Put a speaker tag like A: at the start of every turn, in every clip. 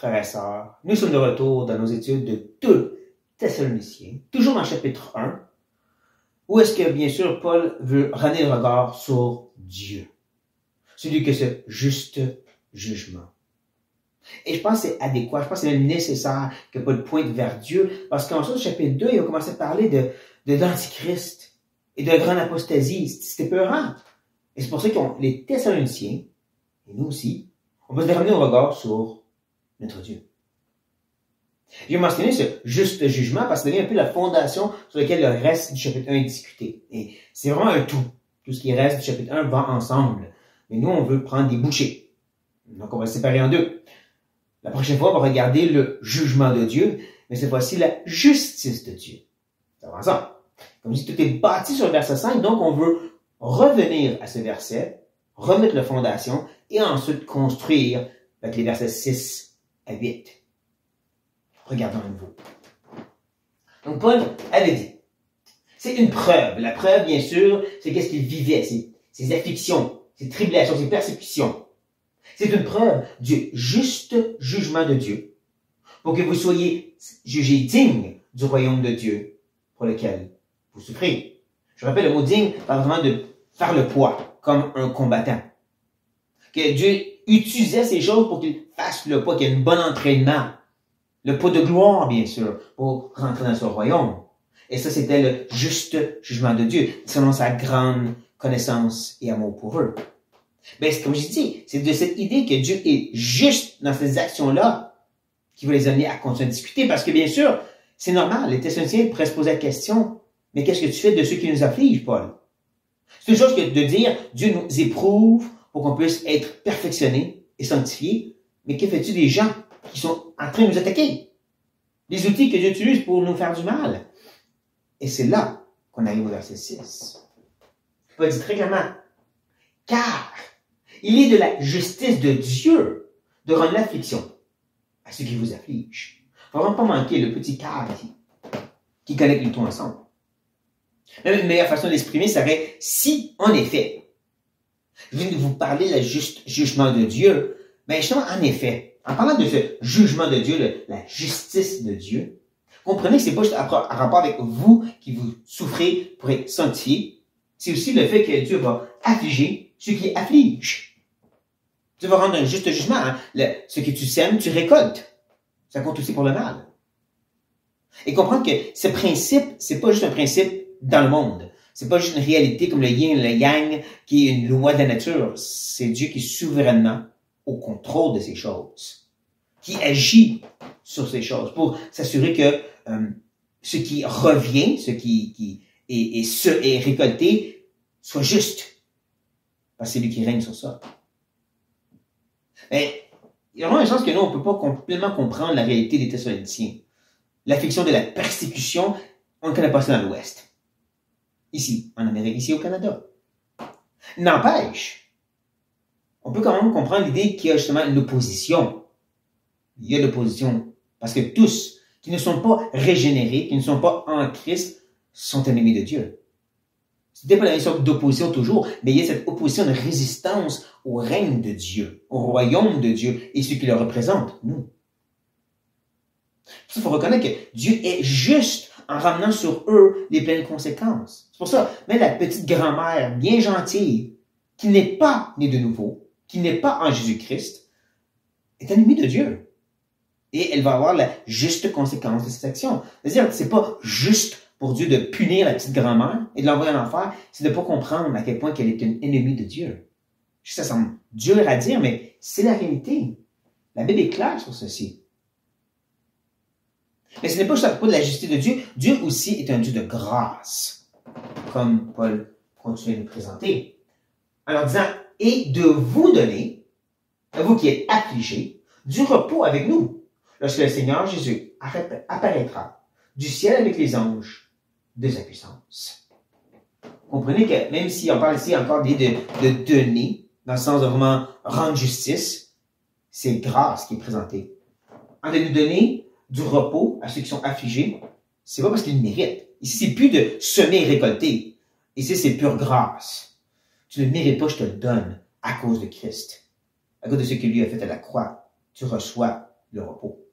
A: frères et sœurs, nous sommes de retour dans nos études de 2 Thessaloniciens, toujours dans le chapitre 1, où est-ce que, bien sûr, Paul veut ramener le regard sur Dieu, celui qui a ce juste jugement. Et je pense que c'est adéquat, je pense que c'est même nécessaire que Paul pointe vers Dieu, parce qu'ensuite, au chapitre 2, il a commencé à parler de l'Antichrist et de la grande apostasie. C'était peurant. Et c'est pour ça que les Thessaloniciens, et nous aussi, on va se ramener au regard sur notre Dieu. J'ai mentionné ce juste jugement parce que ça devient un peu la fondation sur laquelle le reste du chapitre 1 est discuté. Et c'est vraiment un tout. Tout ce qui reste du chapitre 1 va ensemble. Mais nous, on veut prendre des bouchées. Donc, on va se séparer en 2. La prochaine fois, on va regarder le jugement de Dieu, mais cette fois-ci, la justice de Dieu. Ça va ensemble. Comme je dis, tout est bâti sur le verset 5, donc on veut revenir à ce verset, remettre la fondation, et ensuite construire avec les versets 6 à 8. Regardons à nouveau. Donc, Paul avait dit, c'est une preuve. La preuve, bien sûr, c'est qu'est-ce qu'il vivait, ses afflictions, ses tribulations, ses persécutions. C'est une preuve du juste jugement de Dieu pour que vous soyez jugés dignes du royaume de Dieu pour lequel vous souffrez. Je rappelle, le mot digne parle vraiment de faire le poids comme un combattant. Que Dieu utilisait ces choses pour qu'il fasse le poids, qu'il y ait un bon entraînement. Le poids de gloire, bien sûr, pour rentrer dans ce royaume. Et ça, c'était le juste jugement de Dieu, selon sa grande connaissance et amour pour eux. Ben, comme je dis, c'est de cette idée que Dieu est juste dans ces actions-là qui va les amener à continuer à discuter. Parce que, bien sûr, c'est normal, les Thessaloniciens pourraient se poser la question, mais qu'est-ce que tu fais de ceux qui nous affligent, Paul? C'est une chose que de dire, Dieu nous éprouve pour qu'on puisse être perfectionnés et sanctifiés, mais que fais-tu des gens qui sont en train de nous attaquer? Les outils que Dieu utilise pour nous faire du mal. Et c'est là qu'on arrive au verset 6. Paul dit très clairement, car il est de la justice de Dieu de rendre l'affliction à ceux qui vous affligent. Il ne faut vraiment pas manquer le petit car ici, qui connecte les tout ensemble. Même une meilleure façon de l'exprimer serait si, en effet, je viens de vous parler du juste jugement de Dieu, ben justement, en effet, en parlant de ce jugement de Dieu, la justice de Dieu, comprenez que c'est pas juste en rapport avec vous qui vous souffrez pour être sanctifiés, c'est aussi le fait que Dieu va affliger ceux qui affligent. Dieu va rendre un juste jugement. Hein? Ce que tu sèmes, tu récoltes. Ça compte aussi pour le mal. Et comprendre que ce principe, c'est pas juste un principe dans le monde. C'est pas juste une réalité comme le yin et le yang, qui est une loi de la nature. C'est Dieu qui est souverainement au contrôle de ces choses, qui agit sur ces choses pour s'assurer que ce qui revient, ce qui est récolté, soit juste. Parce que c'est lui qui règne sur ça. Mais il y a vraiment une chance que nous, on ne peut pas complètement comprendre la réalité des Thessaloniciens. L'affliction de la persécution, on ne connaît pas ça dans l'Ouest. Ici, en Amérique, ici au Canada. N'empêche, on peut quand même comprendre l'idée qu'il y a justement une opposition. Il y a l'opposition parce que tous qui ne sont pas régénérés, qui ne sont pas en Christ, sont ennemis de Dieu. C'était pas la même sorte d'opposition toujours, mais il y a cette opposition de résistance au règne de Dieu, au royaume de Dieu et ceux qui le représentent, nous. Il faut reconnaître que Dieu est juste en ramenant sur eux les pleines conséquences. C'est pour ça, même la petite grand-mère bien gentille, qui n'est pas née de nouveau, qui n'est pas en Jésus-Christ, est ennemie de Dieu. Et elle va avoir la juste conséquence de ses actions. C'est-à-dire que c'est pas juste pour Dieu de punir la petite grand-mère et de l'envoyer en enfer, c'est de ne pas comprendre à quel point qu'elle est une ennemie de Dieu. Ça semble dur à dire, mais c'est la réalité. La Bible est claire sur ceci. Mais ce n'est pas juste à propos de la justice de Dieu. Dieu aussi est un Dieu de grâce, comme Paul continue de nous présenter. En leur disant, et de vous donner, à vous qui êtes affligés, du repos avec nous, lorsque le Seigneur Jésus apparaîtra du ciel avec les anges de sa puissance. Comprenez que même si on parle ici encore de donner, dans le sens de vraiment rendre justice, c'est grâce qui est présentée. En de nous donner du repos à ceux qui sont affligés, c'est pas parce qu'ils le méritent. Ici, c'est plus de semer et récolter. Ici, c'est pure grâce. Tu ne le mérites pas, je te le donne à cause de Christ. À cause de ce que lui a fait à la croix. Tu reçois le repos.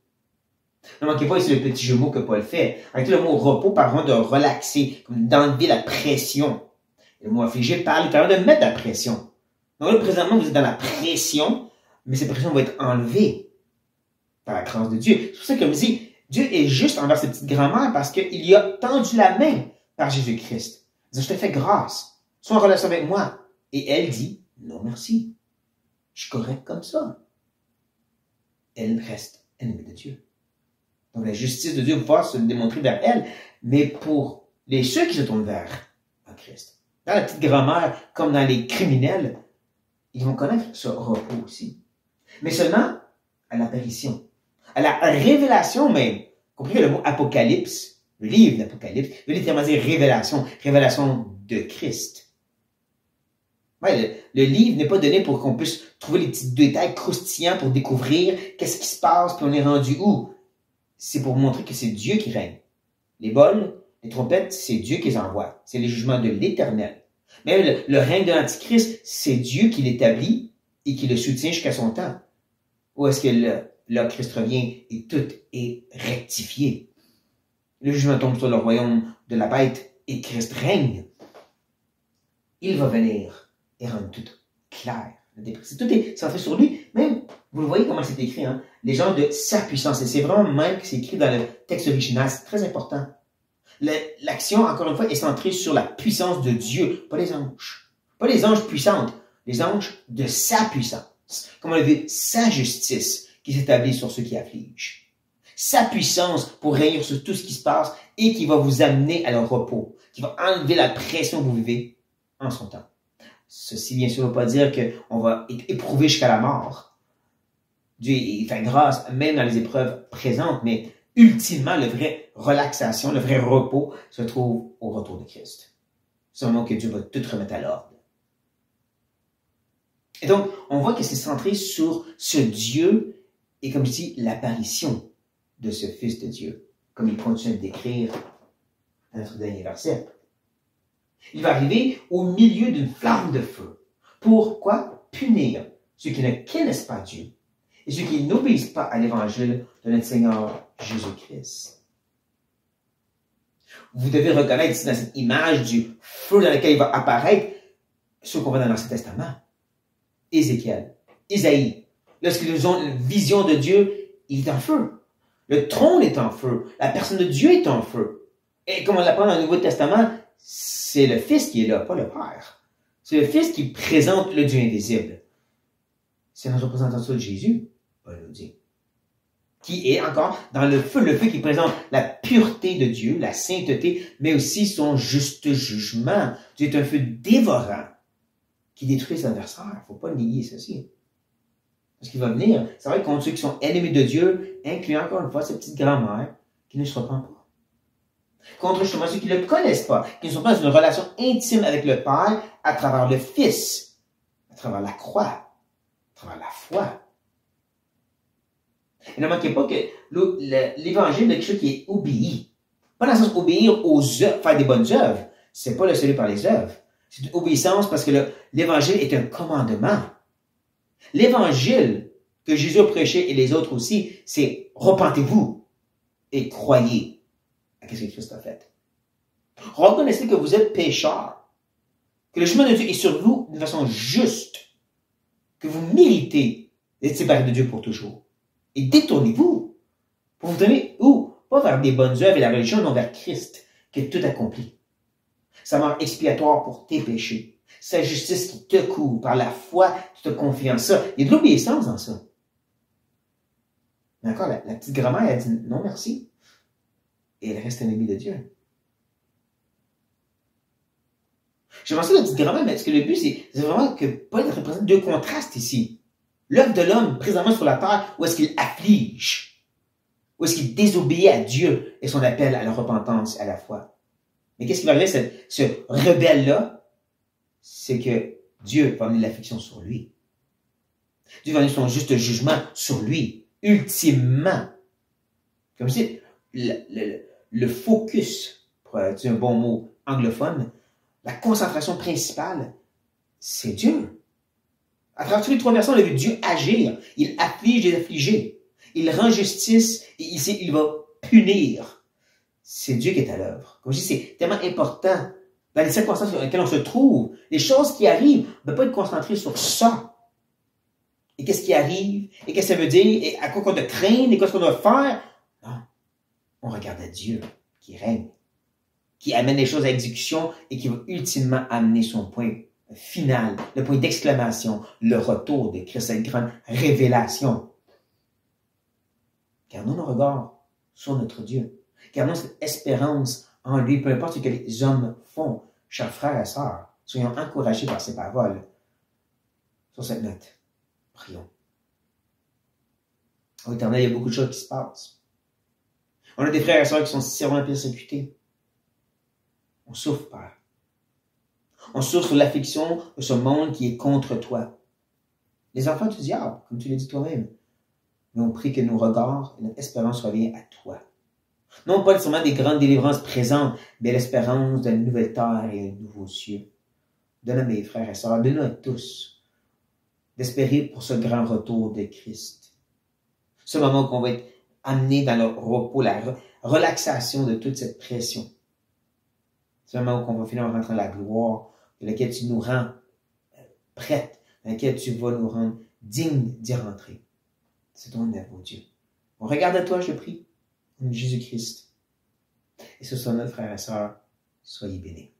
A: Ne manquez pas ici le petit jeu de mots que Paul fait. Avec le mot repos, parlons de relaxer, comme d'enlever la pression. Le mot affligé parle littéralement de mettre la pression. Donc là, présentement, vous êtes dans la pression, mais cette pression va être enlevée par la grâce de Dieu. C'est pour ça que je me dis, Dieu est juste envers cette petite grand-mère parce qu'il y a tendu la main par Jésus-Christ. Il dit, je te fais grâce. Sois en relation avec moi. Et elle dit, non merci. Je suis correct comme ça. Elle reste ennemie de Dieu. Donc la justice de Dieu va se démontrer vers elle, mais pour ceux qui se tournent vers Christ. Dans la petite grand-mère, comme dans les criminels, ils vont connaître ce repos aussi. Mais seulement à l'apparition, à la révélation même. Comprenez le mot apocalypse, le livre d'Apocalypse, veut littéralement dire révélation, révélation de Christ. Ouais, le livre n'est pas donné pour qu'on puisse trouver les petits détails croustillants pour découvrir qu'est-ce qui se passe, puis on est rendu où. C'est pour montrer que c'est Dieu qui règne. Les bols, les trompettes, c'est Dieu qui les envoie. C'est les jugements de l'Éternel. Même le règne de l'Antichrist, c'est Dieu qui l'établit et qui le soutient jusqu'à son temps. Où est-ce que là, Christ revient et tout est rectifié. Le jugement tombe sur le royaume de la bête et Christ règne. Il va venir et rendre tout clair. Tout est centré sur lui. Même, vous le voyez comment c'est écrit, hein? Les gens de sa puissance. Et c'est vraiment même que c'est écrit dans le texte original. C'est très important. L'action, encore une fois, est centrée sur la puissance de Dieu, pas les anges. Pas les anges puissantes, les anges de sa puissance. Comme on l'a vu, sa justice qui s'établit sur ceux qui affligent. Sa puissance pour régner sur tout ce qui se passe et qui va vous amener à leur repos, qui va enlever la pression que vous vivez en son temps. Ceci, bien sûr, ne veut pas dire qu'on va être éprouvé jusqu'à la mort. Dieu, il fait grâce, même dans les épreuves présentes, mais ultimement, la vraie relaxation, le vrai repos se trouve au retour de Christ. C'est un moment que Dieu va tout remettre à l'ordre. Et donc, on voit que c'est centré sur ce Dieu et, comme je dis, l'apparition de ce Fils de Dieu, comme il continue de décrire dans notre dernier verset. Il va arriver au milieu d'une flamme de feu. Pourquoi? Punir ceux qui ne connaissent pas Dieu et ceux qui n'obéissent pas à l'évangile de notre Seigneur Jésus-Christ. Vous devez reconnaître ici dans cette image du feu dans lequel il va apparaître ce qu'on voit dans l'Ancien Testament. Ézéchiel, Isaïe, lorsqu'ils ont une vision de Dieu, il est en feu. Le trône est en feu. La personne de Dieu est en feu. Et comme on l'apprend dans le Nouveau Testament, c'est le Fils qui est là, pas le Père. C'est le Fils qui présente le Dieu invisible. C'est une représentation de Jésus, Paul nous dit, qui est encore dans le feu qui présente la pureté de Dieu, la sainteté, mais aussi son juste jugement. Dieu est un feu dévorant qui détruit ses adversaires. Il ne faut pas nier ceci. Parce qu'il va venir, c'est vrai contre ceux qui sont ennemis de Dieu, incluant encore une fois cette petite grand-mère qui ne se repent pas. Contre justement ceux qui ne le connaissent pas, qui ne sont pas dans une relation intime avec le Père à travers le Fils, à travers la croix, à travers la foi. Et ne manquez pas que l'évangile est quelque chose qui est obéi. Pas dans le sens obéir aux œuvres, faire des bonnes œuvres. C'est pas le salut par les œuvres. C'est une obéissance parce que l'évangile est un commandement. L'évangile que Jésus a prêché et les autres aussi, c'est repentez-vous et croyez à ce que Christ a fait. Reconnaissez que vous êtes pécheurs, que le chemin de Dieu est sur vous d'une façon juste, que vous méritez d'être séparés de Dieu pour toujours. Et détournez-vous pour vous donner où? Pas vers des bonnes œuvres et la religion, non vers Christ, qui est tout accompli. Sa mort expiatoire pour tes péchés. Sa justice qui te couvre par la foi, tu te confies en ça. Il y a de l'obéissance dans ça. Mais encore, la petite grand-mère, elle dit non merci. Et elle reste ennemie de Dieu. J'ai pensé à la petite grand-mère, mais parce que le but, c'est vraiment que Paul représente deux contrastes ici. L'œuvre de l'homme, présentement sur la terre, où est-ce qu'il afflige, où est-ce qu'il désobéit à Dieu et son appel à la repentance, à la foi. Mais qu'est-ce qui va arriver, ce rebelle-là? C'est que Dieu va amener l'affliction sur lui. Dieu va amener son juste jugement sur lui, ultimement. Comme si le focus, pour dire un bon mot anglophone, la concentration principale, c'est Dieu. À travers tous les trois versets, on a vu Dieu agir. Il afflige les affligés. il rend justice et il va punir. C'est Dieu qui est à l'œuvre. Comme je dis, c'est tellement important dans les circonstances dans lesquelles on se trouve. Les choses qui arrivent, on ne peut pas être concentré sur ça. Et qu'est-ce qui arrive, et qu'est-ce que ça veut dire, et à quoi qu'on doit craindre, et qu'est-ce qu'on doit faire. Non, on regarde à Dieu qui règne, qui amène les choses à exécution et qui va ultimement amener son point final, le point d'exclamation, le retour de Christ, cette grande révélation. Gardons nos regards sur notre Dieu. Gardons cette espérance en lui, peu importe ce que les hommes font. Chers frères et sœurs, soyons encouragés par ces paroles. Sur cette note, prions. Au Éternel, il y a beaucoup de choses qui se passent. On a des frères et sœurs qui sont sévèrement persécutés. On souffre, Père. On souffre de l'affliction de ce monde qui est contre toi. Les enfants du diable, comme tu l'as dit toi-même. Mais on prie que nos regards et notre espérance reviennent à toi. Non pas seulement des grandes délivrances présentes, mais l'espérance d'une nouvelle terre et un nouveau ciel. Donne à mes frères et sœurs, donne-nous à tous d'espérer pour ce grand retour de Christ. Ce moment qu'on va être amené dans le repos, la relaxation de toute cette pression. C'est un moment où on va finalement rentrer dans la gloire, dans laquelle tu nous rends prêtes, dans laquelle tu vas nous rendre dignes d'y rentrer. C'est ton nom, mon Dieu. On regarde à toi, je prie, en Jésus-Christ. Et ce soit notre frère et sœur, soyez bénis.